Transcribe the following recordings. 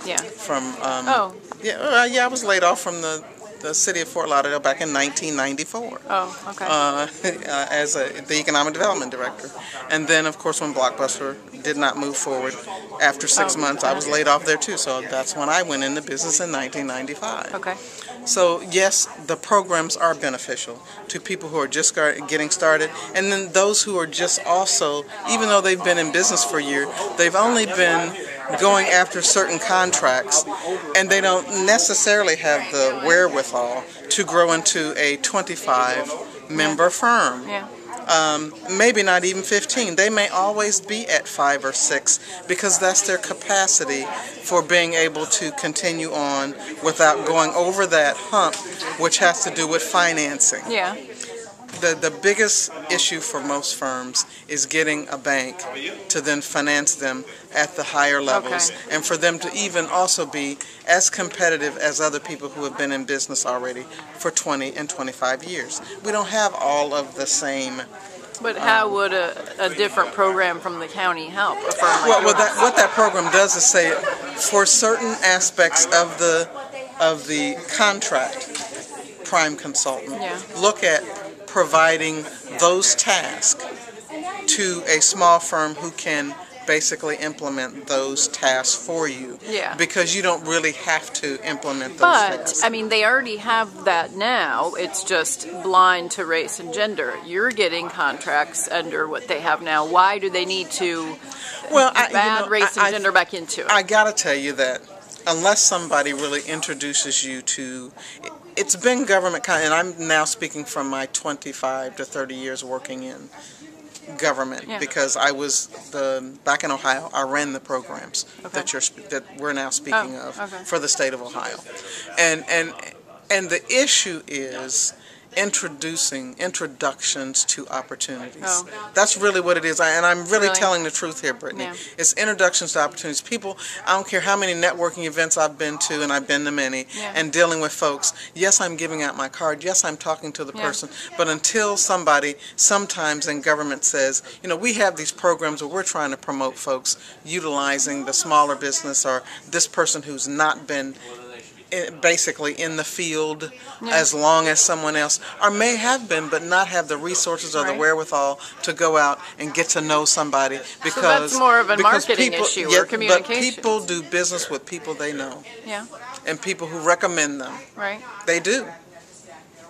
Yeah. From Oh. yeah, I was laid off from the city of Fort Lauderdale back in 1994. Oh, okay. As the economic development director, and then of course when Blockbuster did not move forward after 6 months, I was laid off there too. So that's when I went into business in 1995. Okay. So yes, the programs are beneficial to people who are just getting started, and then those who are just also, even though they've been in business for a year, they've only been going after certain contracts, and they don't necessarily have the wherewithal to grow into a 25-member firm. Yeah. Maybe not even 15. They may always be at 5 or 6 because that's their capacity for being able to continue on without going over that hump, which has to do with financing. Yeah. The biggest issue for most firms is getting a bank to then finance them at the higher levels, and for them to even also be as competitive as other people who have been in business already for 20 and 25 years. We don't have all of the same. But how would a different program from the county help a firm like Well, yours? what that program does is say for certain aspects of the contract, prime consultant, look at providing those tasks to a small firm who can basically implement those tasks for you. Yeah. Because you don't really have to implement those tasks. But, I mean, they already have that now. It's just blind to race and gender. You're getting contracts under what they have now. Why do they need to add race and gender back into it? I gotta tell you that unless somebody really introduces you to... It's been government, and I'm now speaking from my 25 to 30 years working in government, because I was back in Ohio. I ran the programs that we're now speaking of for the state of Ohio, and the issue is introductions to opportunities. That's really what it is, and I'm really telling the truth here, Brittany. Yeah. It's introductions to opportunities. People, I don't care how many networking events I've been to, and I've been to many, and dealing with folks. Yes, I'm giving out my card. Yes, I'm talking to the person, but until somebody sometimes in government says, you know, we have these programs where we're trying to promote folks utilizing the smaller business or this person who's not been basically in the field as long as someone else, or may have been but not have the resources or the wherewithal to go out and get to know somebody, because so that's more of a marketing issue or communication. But people do business with people they know, and people who recommend them. Right. They do.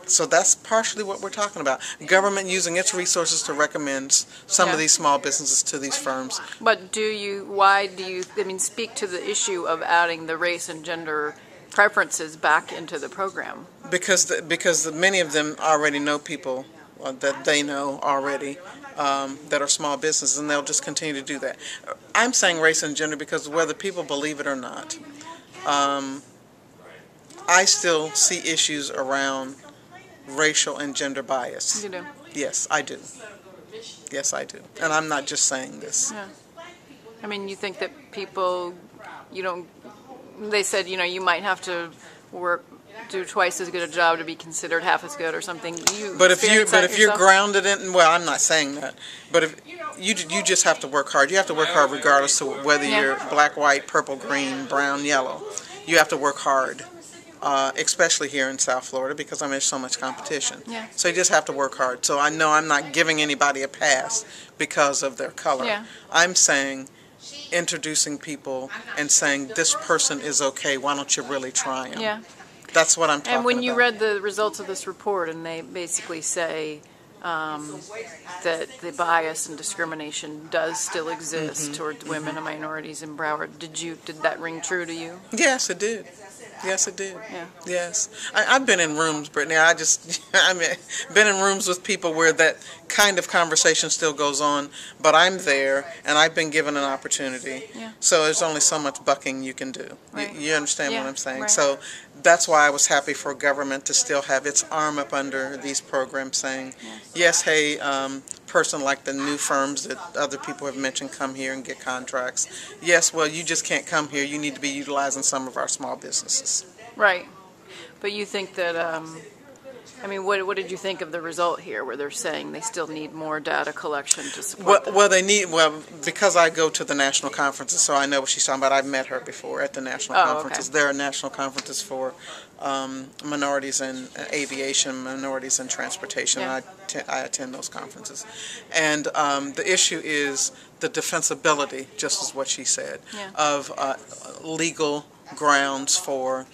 So that's partially what we're talking about. Government using its resources to recommend some of these small businesses to these firms. But why do you, I mean, speak to the issue of adding the race and gender preferences back into the program? Because many of them already know people that they know already that are small businesses, and they'll just continue to do that. I'm saying race and gender because whether people believe it or not, I still see issues around racial and gender bias. You do? Yes, I do. Yes, I do. And I'm not just saying this. Yeah. I mean, you think that people, they said, you might have to do twice as good a job to be considered half as good or something. But if you're grounded in, well, I'm not saying that, but if you just have to work hard. You have to work hard regardless of whether you're black, white, purple, green, brown, yellow. You have to work hard, especially here in South Florida, because there's so much competition. Yeah. So you just have to work hard. So I know I'm not giving anybody a pass because of their color. Yeah. I'm saying introducing people and saying this person is okay, why don't you really try them? Yeah. That's what I'm talking about. And when you read the results of this report, and they basically say that the bias and discrimination does still exist towards women and minorities in Broward, did that ring true to you? Yes, it did. Yes, it did. Yeah. Yes. I've been in rooms, Brittany. I've been in rooms with people where that kind of conversation still goes on, but I'm there, and I've been given an opportunity. Yeah. So there's only so much bucking you can do. Right. You understand what I'm saying? Right. So that's why I was happy for government to still have its arm up under these programs saying, yes, hey, person like the new firms that other people have mentioned come here and get contracts. Yes, well, you just can't come here. You need to be utilizing some of our small businesses. Right. But you think that I mean, what did you think of the result here, where they're saying they still need more data collection to support them? Well, because I go to the national conferences, so I know what she's talking about. I've met her before at the national conferences. Okay. There are national conferences for minorities in aviation, minorities in transportation. Yeah. I attend those conferences. And the issue is the defensibility, just as what she said, Yeah. of legal grounds for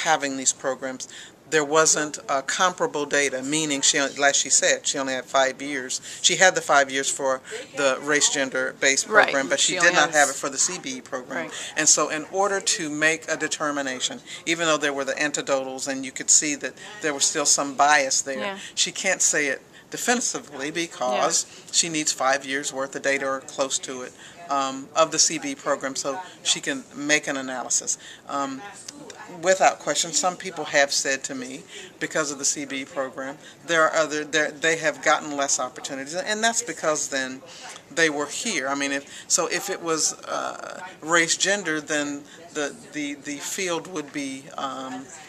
having these programs. There wasn't comparable data, meaning, like she said, she only had 5 years. She had the 5 years for the race gender based program, Right. but she She did only not has- have it for the CBE program. Right. And so in order to make a determination, even though there were the antidotals and you could see that there was still some bias there, Yeah. she can't say it definitively because she needs 5 years worth of data or close to it of the CBE program so she can make an analysis. Without question, some people have said to me, because of the CBE program, they have gotten less opportunities, and that's because then they were here. I mean, if it was race gender, then the field would be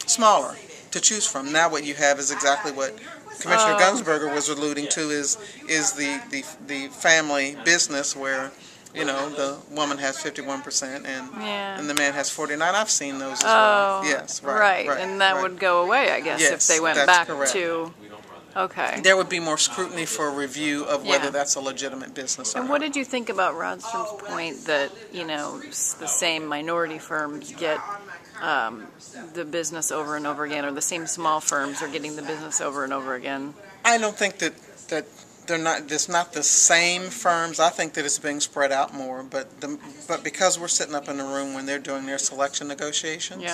smaller to choose from. Now what you have is exactly what Commissioner Gunsberger was alluding to is the family business where, you know, the woman has 51% and the man has 49%. I've seen those as well. Yes, right. And that would go away, I guess, Yes, if they went that's back correct. to. Okay. There would be more scrutiny for review of whether that's a legitimate business or And not. what did you think about Rodstrom's point that, you know, the same minority firms get the business over and over again, or the same small firms are getting the business over and over again? I don't think that it's not the same firms. I think that it's being spread out more, but because we're sitting up in the room when they're doing their selection negotiations,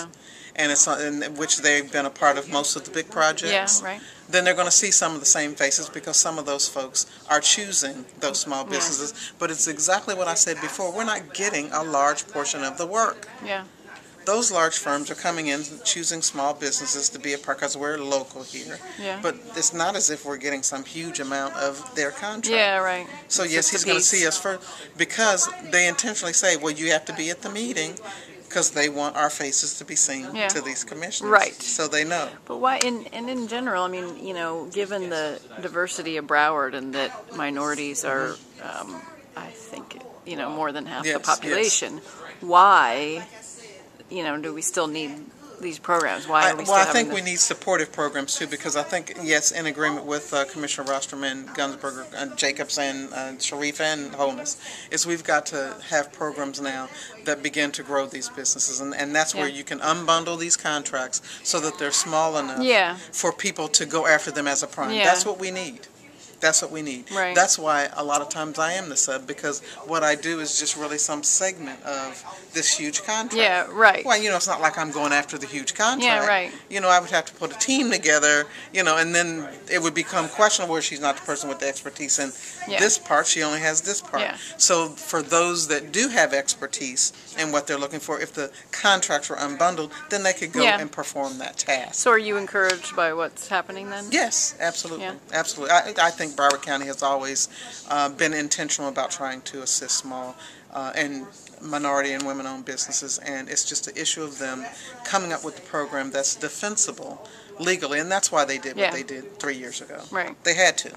and it's in which they've been a part of most of the big projects, then they're going to see some of the same faces because some of those folks are choosing those small businesses. But it's exactly what I said before. We're not getting a large portion of the work. Those large firms are coming in choosing small businesses to be a part because we're local here. But it's not as if we're getting some huge amount of their contract. So It's yes, just he's a going to piece. see us first because they intentionally say, well, you have to be at the meeting because they want our faces to be seen to these commissioners. So they know. But why, and in general, I mean, you know, given the diversity of Broward and that minorities are, I think, you know, more than half the population, why, you know, do we still need these programs? Why are we still I having think this? we need supportive programs too, because I think, yes, in agreement with Commissioner Rostrom and Gunsberger, Jacobs and Sharif and Holness, is we've got to have programs now that begin to grow these businesses, and that's where you can unbundle these contracts so that they're small enough for people to go after them as a prime. That's what we need. That's what we need. That's why a lot of times I am the sub, because what I do is just really some segment of this huge contract. Well, you know, it's not like I'm going after the huge contract. You know, I would have to put a team together, you know, and then it would become questionable where she's not the person with the expertise in this part, she only has this part. So for those that do have expertise in what they're looking for, if the contracts were unbundled, then they could go and perform that task. So are you encouraged by what's happening then? Yes, absolutely. Absolutely. I think Broward County has always been intentional about trying to assist small and minority and women-owned businesses, and it's just an issue of them coming up with a program that's defensible legally, and that's why they did what they did 3 years ago. They had to.